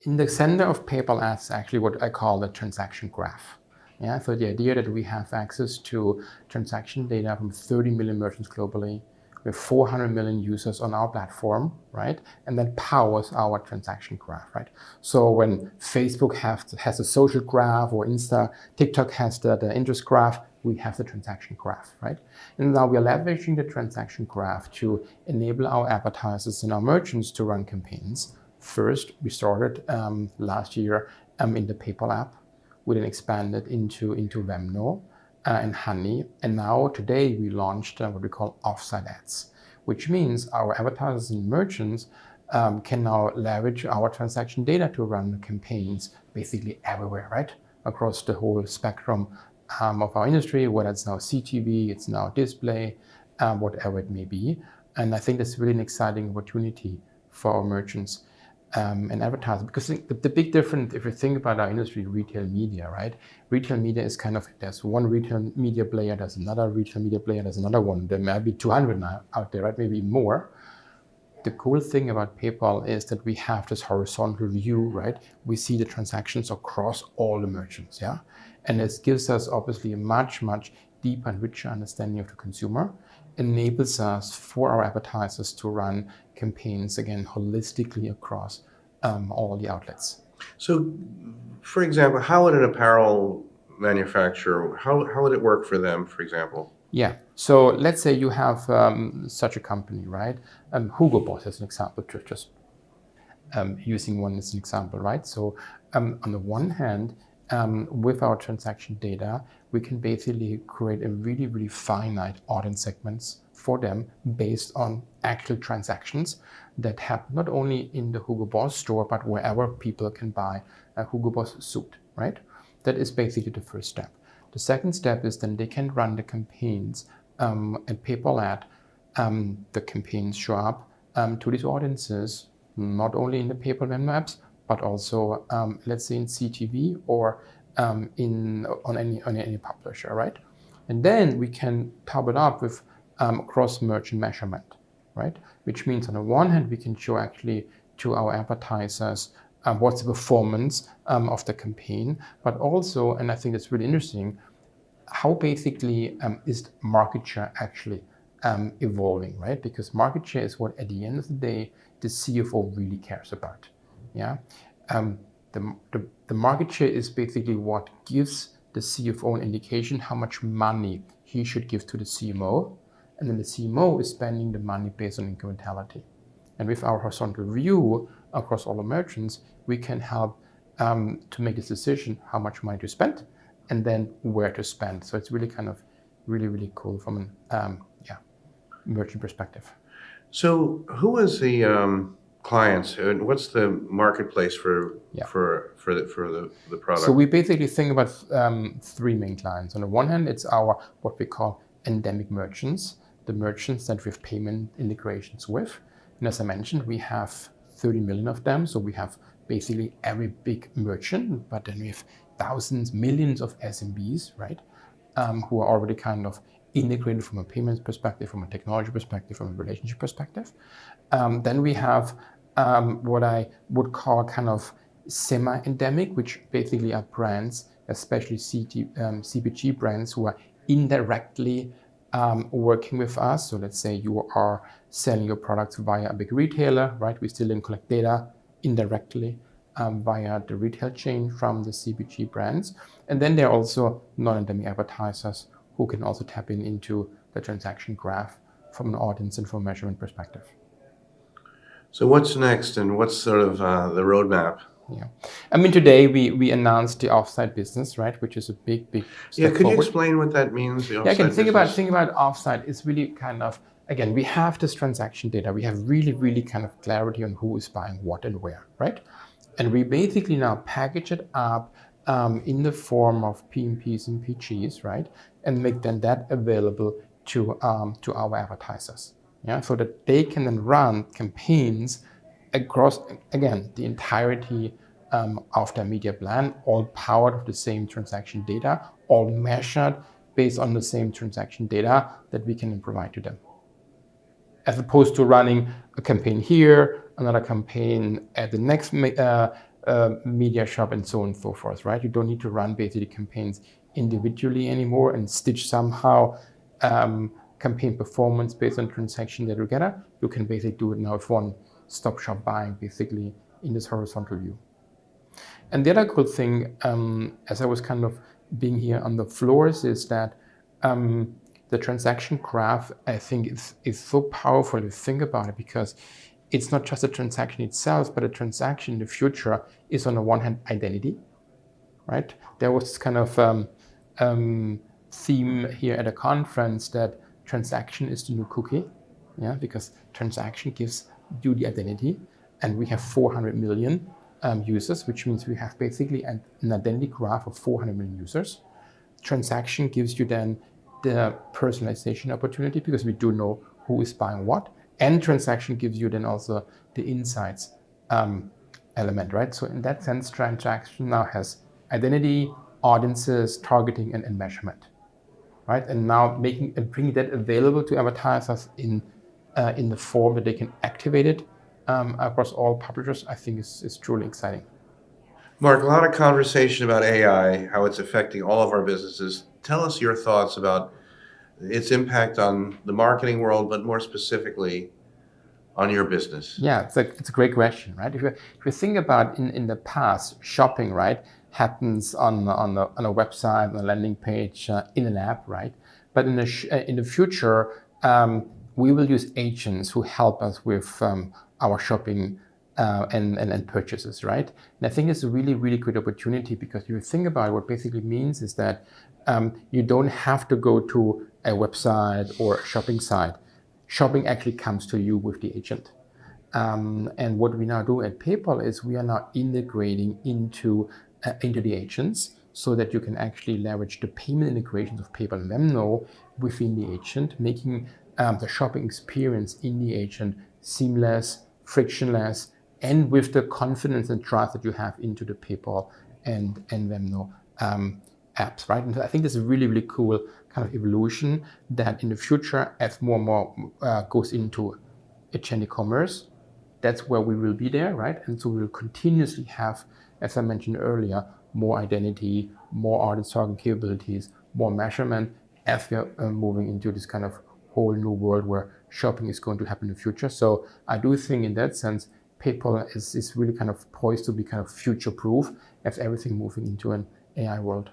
In the center of PayPal ads, actually what I call the transaction graph. Yeah, so the idea that we have access to transaction data from 30 million merchants globally, we have 400 million users on our platform, right? And that powers our transaction graph, right? So when Facebook has a social graph, or TikTok has the interest graph, we have the transaction graph, right? And now we are leveraging the transaction graph to enable our advertisers and our merchants to run campaigns. First, we started last year in the PayPal app. We then expanded into Venmo and Honey. And now today we launched what we call Offsite ads, which means our advertisers and merchants can now leverage our transaction data to run campaigns basically everywhere, right? Across the whole spectrum of our industry, whether it's now CTV, it's now display, whatever it may be. And I think that's really an exciting opportunity for our merchants and advertisers, because the big difference, if you think about our industry, retail media, right? Retail media is kind of, there's one retail media player, there's another retail media player, there's another one. There might be 200 now out there, right? Maybe more. The cool thing about PayPal is that we have this horizontal view, right? We see the transactions across all the merchants, yeah? And this gives us obviously a much, much deeper and richer understanding of the consumer, enables us for our advertisers to run campaigns, again, holistically across all the outlets. So, for example, how would an apparel manufacturer, how would it work for them, for example? Yeah, so let's say you have such a company, right? Hugo Boss as an example, just using one as an example, right? So on the one hand, with our transaction data, we can basically create a really, really finite audience segments for them based on actual transactions that happen not only in the Hugo Boss store, but wherever people can buy a Hugo Boss suit, right? That is basically the first step. The second step is then they can run the campaigns at PayPal ad. The campaigns show up to these audiences, not only in the PayPal Venmo apps, but also, let's say in CTV or on any publisher, right? And then we can top it up with cross-merchant measurement, right? Which means on the one hand, we can show actually to our advertisers what's the performance of the campaign, but also, and I think that's really interesting, how basically is market share actually evolving, right? Because market share is what, at the end of the day, the CFO really cares about. Yeah, the market share is basically what gives the CFO an indication how much money he should give to the CMO, and then the CMO is spending the money based on incrementality. And with our horizontal view across all the merchants, we can help to make this decision how much money to spend and then where to spend. So it's really kind of really cool from an merchant perspective. So who is the clients, and what's the marketplace for the product? So we basically think about three main clients. On the one hand, it's our what we call endemic merchants, the merchants that we have payment integrations with. And as I mentioned, we have 30 million of them. So we have basically every big merchant, but then we have thousands, millions of SMBs, right? Who are already kind of integrated from a payments perspective, from a technology perspective, from a relationship perspective. Then we have what I would call kind of semi-endemic, which basically are brands, especially CPG brands, who are indirectly working with us. So let's say you are selling your products via a big retailer, right? We still then collect data indirectly via the retail chain from the CPG brands. And then there are also non-endemic advertisers who can also tap into the transaction graph from an audience and from a measurement perspective. So what's next, and what's sort of the roadmap? Yeah, I mean, today we announced the Offsite business, right, which is a big step could forward. you explain what that means? The Offsite again, think business? about Offsite. It's really kind of, again, we have this transaction data. We have really kind of clarity on who is buying what and where, right? And we basically now package it up in the form of PMPs and PGs, right, and make then that available to our advertisers. Yeah, so that they can then run campaigns across, again, the entirety of their media plan, all powered of the same transaction data, all measured based on the same transaction data that we can then provide to them. As opposed to running a campaign here, another campaign at the next media shop and so on and so forth, right? You don't need to run basically campaigns individually anymore and stitch somehow campaign performance based on transaction data together. You can basically do it now with one-stop shop buying basically in this horizontal view. And the other cool thing, as I was kind of being here on the floors, is that the transaction graph, I think, is so powerful to think about it, because it's not just a transaction itself, but a transaction in the future is on the one hand identity, right? There was this kind of theme here at a conference that transaction is the new cookie, yeah, because transaction gives you the identity, and we have 400 million users, which means we have basically an identity graph of 400 million users. Transaction gives you then the personalization opportunity, because we do know who is buying what, and transaction gives you then also the insights element, right? So in that sense, transaction now has identity, audiences, targeting, and measurement, right? And now bringing that available to advertisers in the form that they can activate it across all publishers, I think is truly exciting. Mark, a lot of conversation about AI, how it's affecting all of our businesses. Tell us your thoughts about its impact on the marketing world, but more specifically on your business. Yeah, it's a great question, right? If you think about in the past, shopping, right, happens on a website, on a landing page, in an app, right? But in the future, we will use agents who help us with our shopping and purchases, right? And I think it's a really, really good opportunity, because if you think about it, what basically means is that you don't have to go to a website or a shopping site. Shopping actually comes to you with the agent. And what we now do at PayPal is we are now integrating into the agents, so that you can actually leverage the payment integrations of PayPal and Venmo within the agent, making the shopping experience in the agent seamless, frictionless, and with the confidence and trust that you have into the PayPal and Venmo apps, right? And I think this is a really, really cool kind of evolution, that in the future, as more and more goes into agentic commerce, that's where we will be there, right? And so we will continuously have, as I mentioned earlier, more identity, more audience targeting capabilities, more measurement, as we are moving into this kind of whole new world where shopping is going to happen in the future. So I do think in that sense, PayPal is really kind of poised to be kind of future-proof as everything moving into an AI world.